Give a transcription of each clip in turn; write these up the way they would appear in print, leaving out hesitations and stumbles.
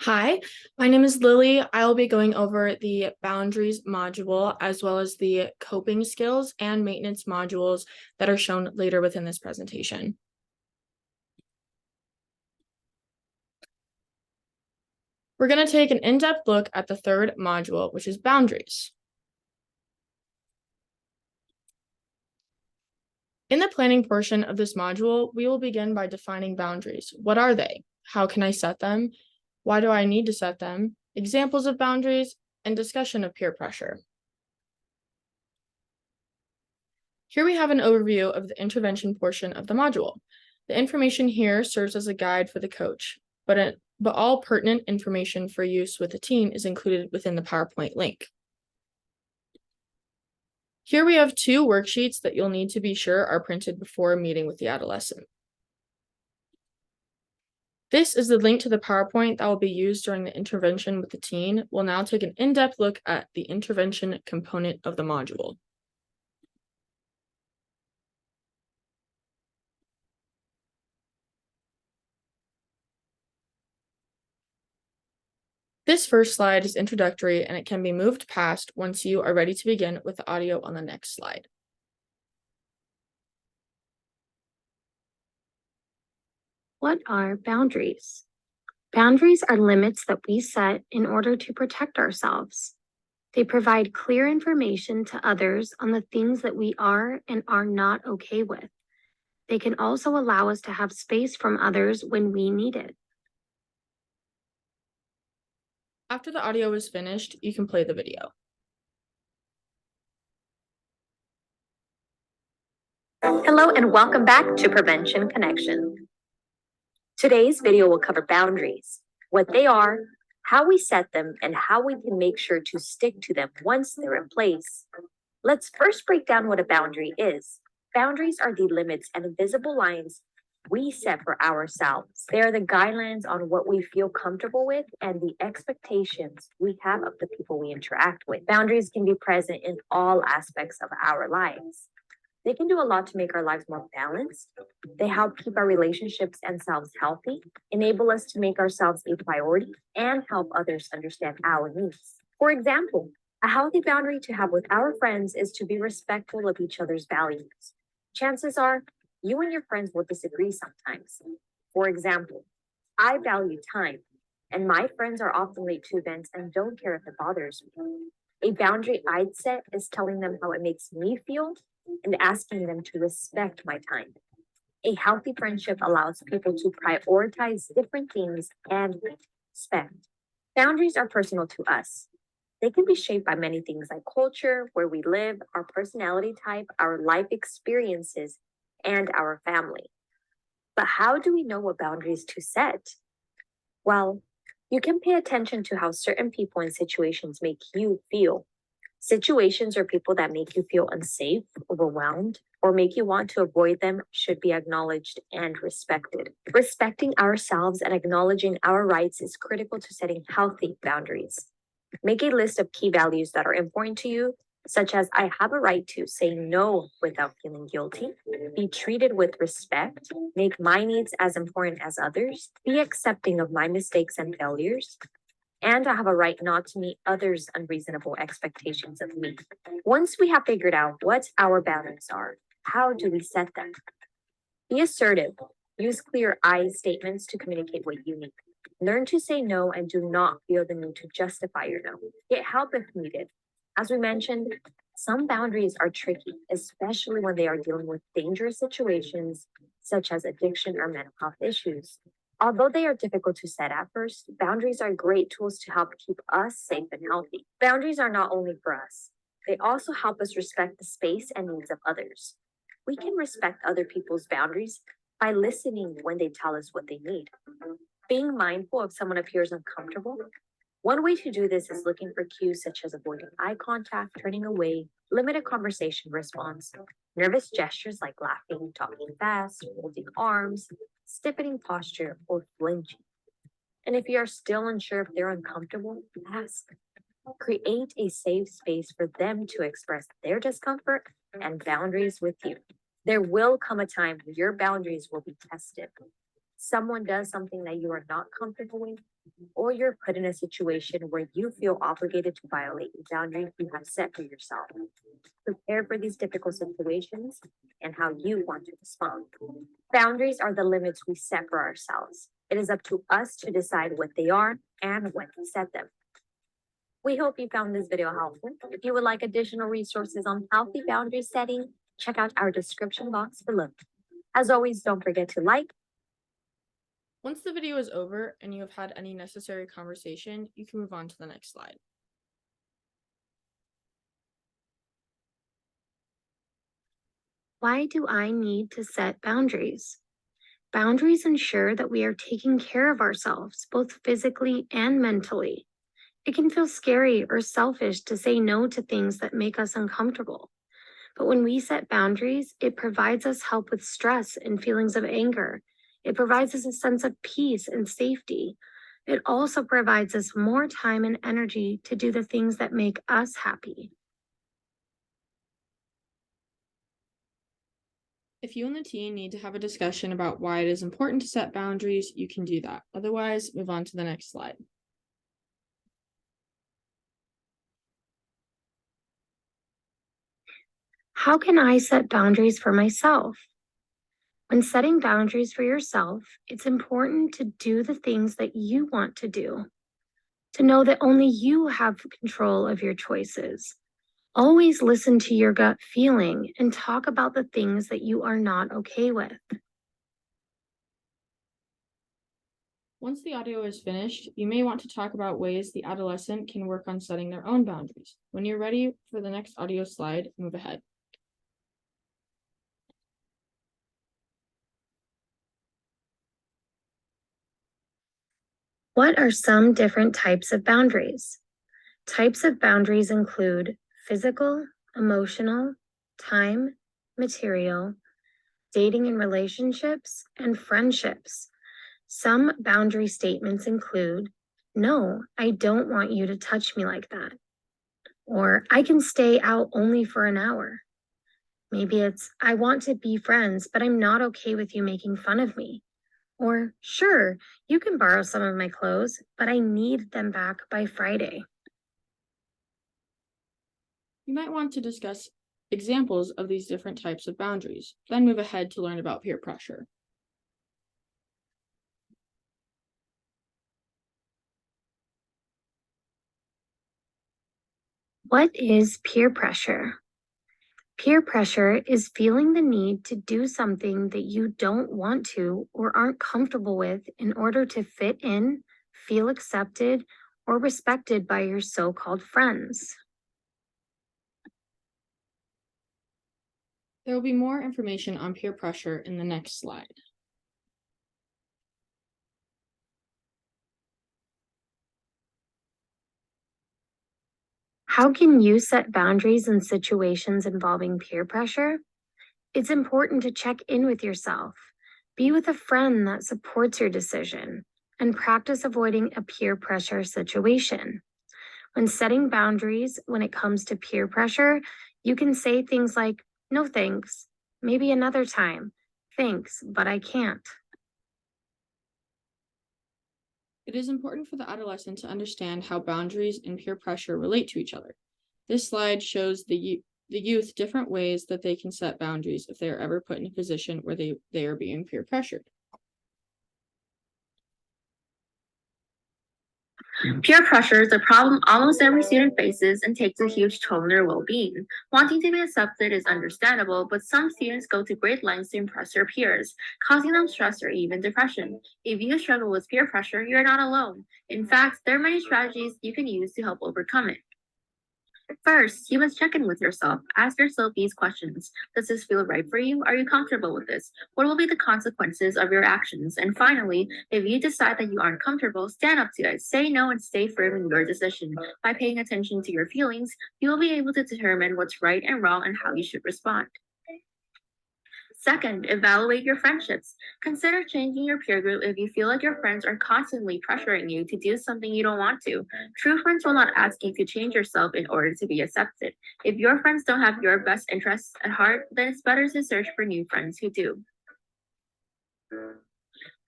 Hi, my name is Lily. I will be going over the boundaries module as well as the coping skills and maintenance modules that are shown later within this presentation. We're going to take an in-depth look at the third module, which is boundaries. In the planning portion of this module, we will begin by defining boundaries. What are they? How can I set them? Why do I need to set them? Examples of boundaries and discussion of peer pressure. Here we have an overview of the intervention portion of the module. The information here serves as a guide for the coach, but all pertinent information for use with the team is included within the PowerPoint link. Here we have two worksheets that you'll need to be sure are printed before meeting with the adolescent. This is the link to the PowerPoint that will be used during the intervention with the teen. We'll now take an in-depth look at the intervention component of the module. This first slide is introductory and it can be moved past once you are ready to begin with the audio on the next slide. What are boundaries? Boundaries are limits that we set in order to protect ourselves. They provide clear information to others on the things that we are and are not okay with. They can also allow us to have space from others when we need it. After the audio is finished, you can play the video. Hello and welcome back to Prevention Connection. Today's video will cover boundaries, what they are, how we set them, and how we can make sure to stick to them once they're in place. Let's first break down what a boundary is. Boundaries are the limits and invisible lines we set for ourselves. They are the guidelines on what we feel comfortable with and the expectations we have of the people we interact with. Boundaries can be present in all aspects of our lives. They can do a lot to make our lives more balanced. They help keep our relationships and selves healthy, enable us to make ourselves a priority, and help others understand our needs. For example, a healthy boundary to have with our friends is to be respectful of each other's values. Chances are, you and your friends will disagree sometimes. For example, I value time, and my friends are often late to events and don't care if it bothers me. A boundary I'd set is telling them how it makes me feel and asking them to respect my time. A healthy friendship allows people to prioritize different things and respect. Boundaries are personal to us. They can be shaped by many things like culture, where we live, our personality type, our life experiences, and our family. But how do we know what boundaries to set? Well, you can pay attention to how certain people and situations make you feel. Situations or people that make you feel unsafe, overwhelmed, or make you want to avoid them should be acknowledged and respected. Respecting ourselves and acknowledging our rights is critical to setting healthy boundaries. Make a list of key values that are important to you, such as I have a right to say no without feeling guilty, be treated with respect, make my needs as important as others, be accepting of my mistakes and failures, and I have a right not to meet others' unreasonable expectations of me. Once we have figured out what our boundaries are, how do we set them? Be assertive. Use clear I statements to communicate what you need. Learn to say no and do not feel the need to justify your no. Get help if needed. As we mentioned, some boundaries are tricky, especially when they are dealing with dangerous situations such as addiction or mental health issues. Although they are difficult to set at first, boundaries are great tools to help keep us safe and healthy. Boundaries are not only for us, they also help us respect the space and needs of others. We can respect other people's boundaries by listening when they tell us what they need. Being mindful if someone appears uncomfortable. One way to do this is looking for cues such as avoiding eye contact, turning away, limited conversation response, nervous gestures like laughing, talking fast, holding arms, stiffening posture, or flinching. And if you are still unsure if they're uncomfortable, ask. Create a safe space for them to express their discomfort and boundaries with you. There will come a time where your boundaries will be tested. Someone does something that you are not comfortable with, or you're put in a situation where you feel obligated to violate the boundaries you have set for yourself. Prepare for these difficult situations and how you want to respond. Boundaries are the limits we set for ourselves. It is up to us to decide what they are and when to set them. We hope you found this video helpful. If you would like additional resources on healthy boundary setting, check out our description box below. As always, don't forget to like. Once the video is over and you have had any necessary conversation, you can move on to the next slide. Why do I need to set boundaries? Boundaries ensure that we are taking care of ourselves, both physically and mentally. It can feel scary or selfish to say no to things that make us uncomfortable. But when we set boundaries, it provides us help with stress and feelings of anger. It provides us a sense of peace and safety. It also provides us more time and energy to do the things that make us happy. If you and the team need to have a discussion about why it is important to set boundaries, you can do that. Otherwise, move on to the next slide. How can I set boundaries for myself? When setting boundaries for yourself, it's important to do the things that you want to do, to know that only you have control of your choices. Always listen to your gut feeling and talk about the things that you are not okay with. Once the audio is finished, you may want to talk about ways the adolescent can work on setting their own boundaries. When you're ready for the next audio slide, move ahead. What are some different types of boundaries? Types of boundaries include physical, emotional, time, material, dating and relationships, and friendships. Some boundary statements include, "No, I don't want you to touch me like that." Or, "I can stay out only for an hour." Maybe it's, "I want to be friends, but I'm not okay with you making fun of me." Or, "Sure, you can borrow some of my clothes, but I need them back by Friday." You might want to discuss examples of these different types of boundaries, then move ahead to learn about peer pressure. What is peer pressure? Peer pressure is feeling the need to do something that you don't want to or aren't comfortable with in order to fit in, feel accepted, or respected by your so-called friends. There will be more information on peer pressure in the next slide. How can you set boundaries in situations involving peer pressure? It's important to check in with yourself. Be with a friend that supports your decision and practice avoiding a peer pressure situation. When setting boundaries when it comes to peer pressure, you can say things like, "No thanks, maybe another time. Thanks, but I can't." It is important for the adolescent to understand how boundaries and peer pressure relate to each other. This slide shows the youth different ways that they can set boundaries if they are ever put in a position where they are being peer pressured. Peer pressure is a problem almost every student faces and takes a huge toll on their well-being. Wanting to be accepted is understandable, but some students go to great lengths to impress their peers, causing them stress or even depression. If you struggle with peer pressure, you're not alone. In fact, there are many strategies you can use to help overcome it. First, you must check in with yourself. Ask yourself these questions. Does this feel right for you? Are you comfortable with this? What will be the consequences of your actions? And finally, if you decide that you aren't comfortable, stand up to it. Say no and stay firm in your decision. By paying attention to your feelings, you will be able to determine what's right and wrong and how you should respond. Second, evaluate your friendships. Consider changing your peer group if you feel like your friends are constantly pressuring you to do something you don't want to. True friends will not ask you to change yourself in order to be accepted. If your friends don't have your best interests at heart, then it's better to search for new friends who do.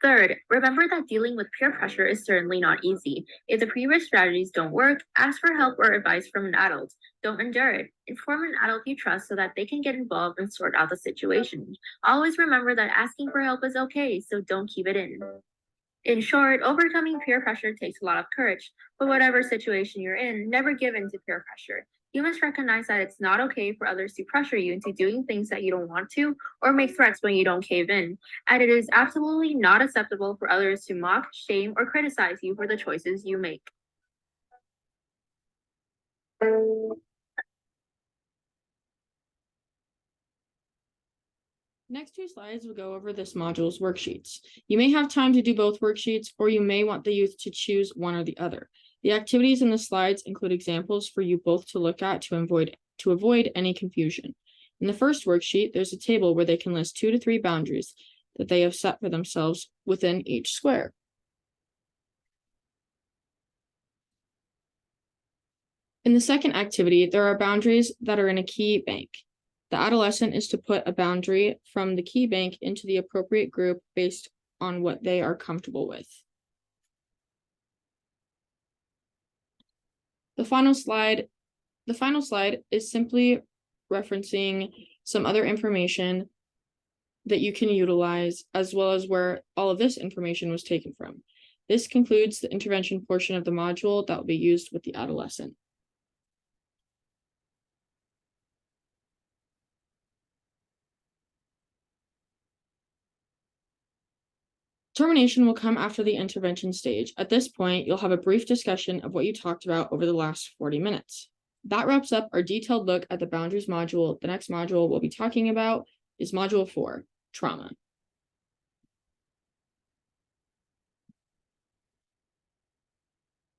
Third, remember that dealing with peer pressure is certainly not easy. If the previous strategies don't work, ask for help or advice from an adult. Don't endure it. Inform an adult you trust so that they can get involved and sort out the situation. Always remember that asking for help is okay, so don't keep it in. In short, overcoming peer pressure takes a lot of courage, but whatever situation you're in, never give in to peer pressure. You must recognize that it's not okay for others to pressure you into doing things that you don't want to or make threats when you don't cave in. And it is absolutely not acceptable for others to mock, shame, or criticize you for the choices you make. Next two slides will go over this module's worksheets. You may have time to do both worksheets, or you may want the youth to choose one or the other. The activities in the slides include examples for you both to look at to avoid any confusion. In the first worksheet, there's a table where they can list 2 to 3 boundaries that they have set for themselves within each square. In the second activity, there are boundaries that are in a key bank. The adolescent is to put a boundary from the key bank into the appropriate group based on what they are comfortable with. The final slide is simply referencing some other information that you can utilize, as well as where all of this information was taken from. This concludes the intervention portion of the module that will be used with the adolescent. Termination will come after the intervention stage. At this point, you'll have a brief discussion of what you talked about over the last 40 minutes. That wraps up our detailed look at the boundaries module. The next module we'll be talking about is module 4, trauma.